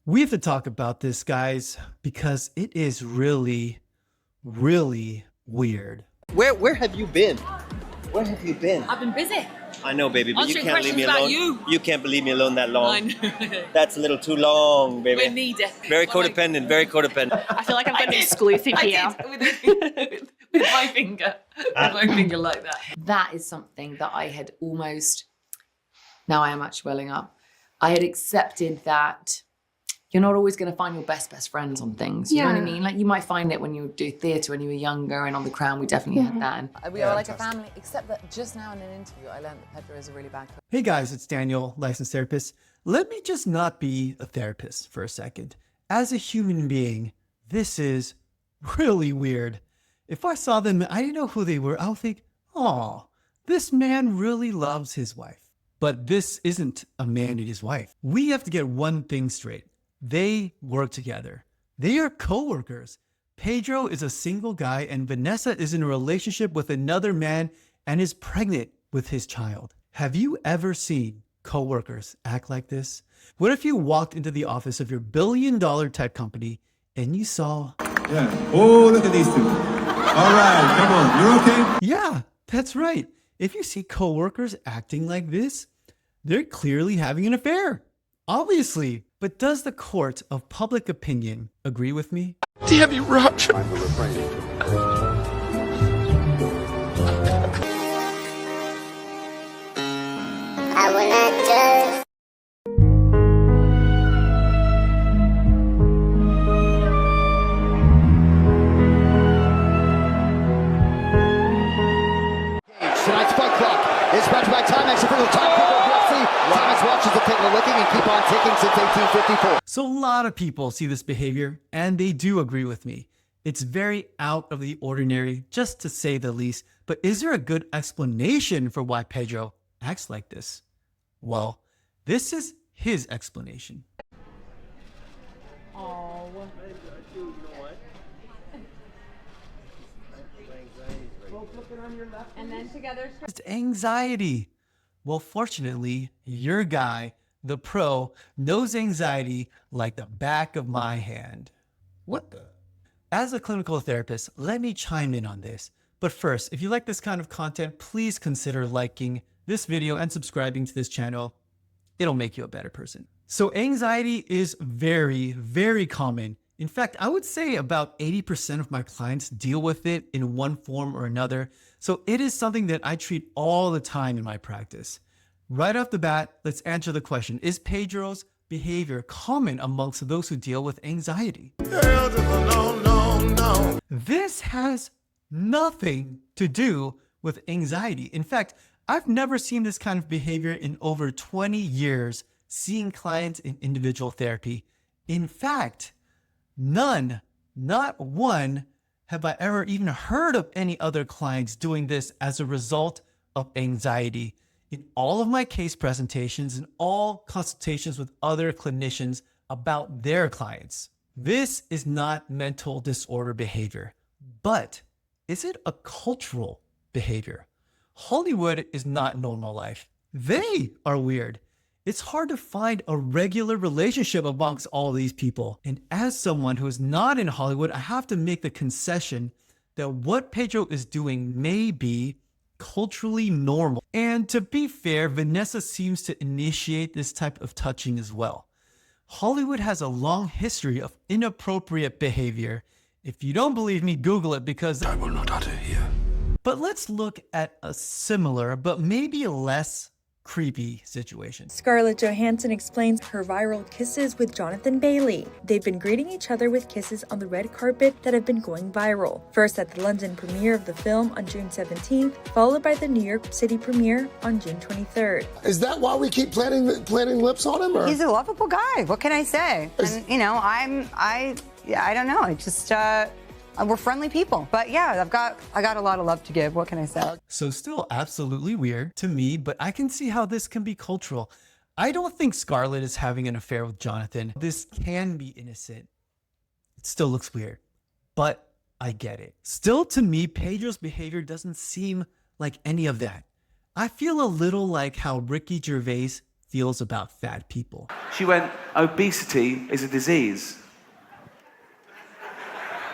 We have to talk about this, guys, because it is really, really weird. Where have you been? Where have you been? I've been busy. I know, baby, but Answering you can't leave me questions alone. about you. You can't leave me alone that long. I know. That's a little too long, baby. We need it. Very codependent, very codependent. I feel like I've got an exclusive here. With my finger. With my finger like that. That is something that I had almost, now I am actually welling up. I had accepted that you're not always going to find your best friends on things. You know what I mean? Like you might find it when you do theatre when you were younger, and on The Crown we definitely had that. And we are like a family, except that just now in an interview I learned that Pedro is a really bad coach. Hey guys, it's Daniel, licensed therapist. Let me just not be a therapist for a second. As a human being, this is really weird. If I saw them and I didn't know who they were, I would think, oh, this man really loves his wife. But this isn't a man and his wife. We have to get one thing straight. They work together. They are co-workers. Pedro is a single guy and Vanessa is in a relationship with another man and is pregnant with his child. Have you ever seen co-workers act like this? What if you walked into the office of your billion-dollar tech company and you saw... Yeah. Oh, look at these two. All right, come on. You're okay? Yeah, that's right. If you see co-workers acting like this, they're clearly having an affair. Obviously. But does the court of public opinion agree with me? Damn you, Roger. I will not judge. Tonight's Fight Clock is brought to you by Timex. For the time Timex watches have taken a licking and keep on ticking since 1854. So a lot of people see this behavior and they do agree with me. It's very out of the ordinary, just to say the least. But is there a good explanation for why Pedro acts like this? Well, this is his explanation. Oh. And then together. It's anxiety. Well, fortunately, your guy, the pro, knows anxiety like the back of my hand. What the? As a clinical therapist, let me chime in on this. But first, if you like this kind of content, please consider liking this video and subscribing to this channel. It'll make you a better person. So anxiety is very, very common. In fact, I would say about 80% of my clients deal with it in one form or another. So it is something that I treat all the time in my practice. Right off the bat, let's answer the question. Is Pedro's behavior common amongst those who deal with anxiety? No. This has nothing to do with anxiety. In fact, I've never seen this kind of behavior in over 20 years seeing clients in individual therapy. In fact, none, not one, have I ever even heard of any other clients doing this as a result of anxiety. In all of my case presentations and all consultations with other clinicians about their clients, this is not mental disorder behavior, but is it a cultural behavior? Hollywood is not normal life. They are weird. It's hard to find a regular relationship amongst all these people. And as someone who is not in Hollywood, I have to make the concession that what Pedro is doing may be culturally normal. And to be fair, Vanessa seems to initiate this type of touching as well. Hollywood has a long history of inappropriate behavior. If you don't believe me, Google it because I will not utter here. But let's look at a similar, but maybe less creepy situation. Scarlett Johansson explains her viral kisses with Jonathan Bailey. They've been greeting each other with kisses on the red carpet that have been going viral. First at the London premiere of the film on June 17th, followed by the New York City premiere on June 23rd. Is that why we keep planting lips on him? Or? He's a lovable guy. What can I say? And you know, I don't know. It just we're friendly people. But yeah, I got a lot of love to give. What can I say? So still absolutely weird to me, but I can see how this can be cultural. I don't think Scarlett is having an affair with Jonathan. This can be innocent. It still looks weird, but I get it. Still, to me, Pedro's behavior doesn't seem like any of that. I feel a little like how Ricky Gervais feels about fat people. She went, obesity is a disease.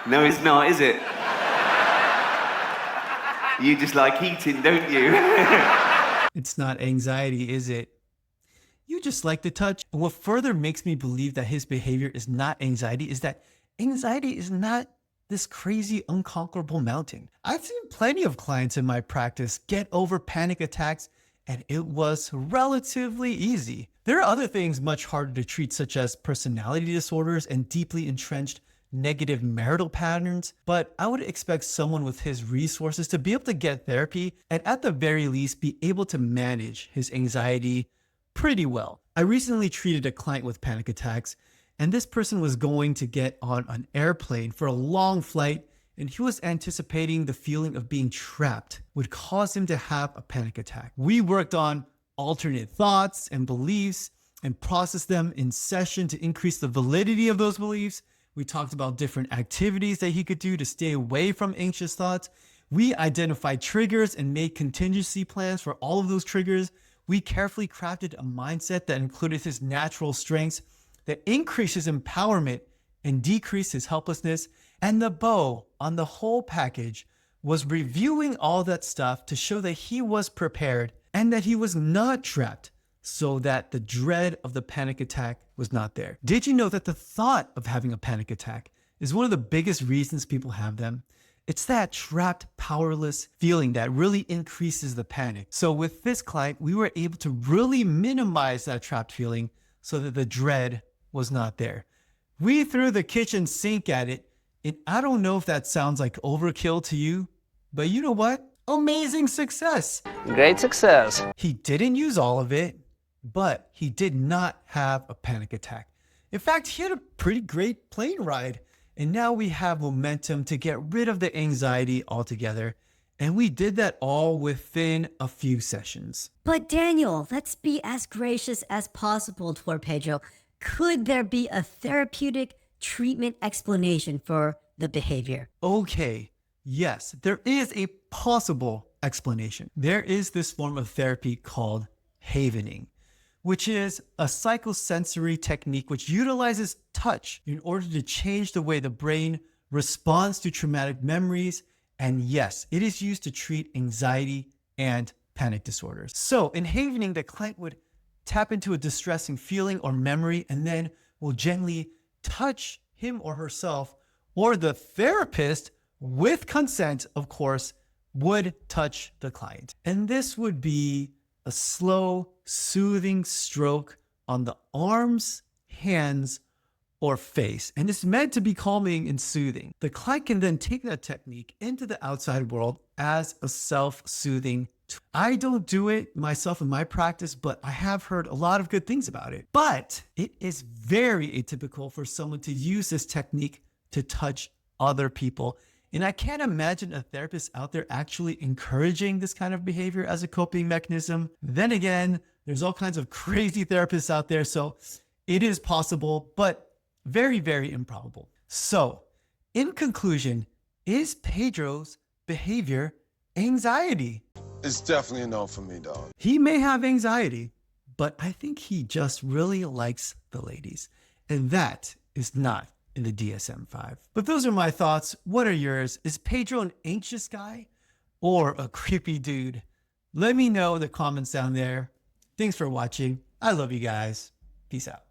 No, it's not, is it? You just like eating, don't you? It's not anxiety, is it? You just like the touch. And what further makes me believe that his behavior is not anxiety is that anxiety is not this crazy, unconquerable mountain. I've seen plenty of clients in my practice get over panic attacks, and it was relatively easy. There are other things much harder to treat, such as personality disorders and deeply entrenched negative marital patterns, but I would expect someone with his resources to be able to get therapy and at the very least be able to manage his anxiety pretty well. I recently treated a client with panic attacks, and this person was going to get on an airplane for a long flight, and he was anticipating the feeling of being trapped would cause him to have a panic attack. We worked on alternate thoughts and beliefs and processed them in session to increase the validity of those beliefs. We talked about different activities that he could do to stay away from anxious thoughts. We identified triggers and made contingency plans for all of those triggers. We carefully crafted a mindset that included his natural strengths, that increased his empowerment and decreased his helplessness. And the bow on the whole package was reviewing all that stuff to show that he was prepared and that he was not trapped, so that the dread of the panic attack was not there. Did you know that the thought of having a panic attack is one of the biggest reasons people have them? It's that trapped, powerless feeling that really increases the panic. So with this client, we were able to really minimize that trapped feeling so that the dread was not there. We threw the kitchen sink at it, and I don't know if that sounds like overkill to you, but you know what? Amazing success. Great success. He didn't use all of it, but he did not have a panic attack. In fact, he had a pretty great plane ride. And now we have momentum to get rid of the anxiety altogether. And we did that all within a few sessions. But Daniel, let's be as gracious as possible toward Pedro. Could there be a therapeutic treatment explanation for the behavior? Okay, yes, there is a possible explanation. There is this form of therapy called havening, which is a psychosensory technique which utilizes touch in order to change the way the brain responds to traumatic memories. And yes, it is used to treat anxiety and panic disorders. So in havening, the client would tap into a distressing feeling or memory and then will gently touch him or herself, or the therapist, with consent, of course, would touch the client. And this would be a slow, soothing stroke on the arms, hands, or face. And it's meant to be calming and soothing. The client can then take that technique into the outside world as a self-soothing tool. I don't do it myself in my practice, but I have heard a lot of good things about it. But it is very atypical for someone to use this technique to touch other people. And I can't imagine a therapist out there actually encouraging this kind of behavior as a coping mechanism. Then again, there's all kinds of crazy therapists out there, so it is possible, but very, very improbable. So, in conclusion, is Pedro's behavior anxiety? It's definitely a no for me, dog. He may have anxiety, but I think he just really likes the ladies. And that is not in the DSM-5. But those are my thoughts. What are yours? Is Pedro an anxious guy or a creepy dude? Let me know in the comments down there. Thanks for watching. I love you guys. Peace out.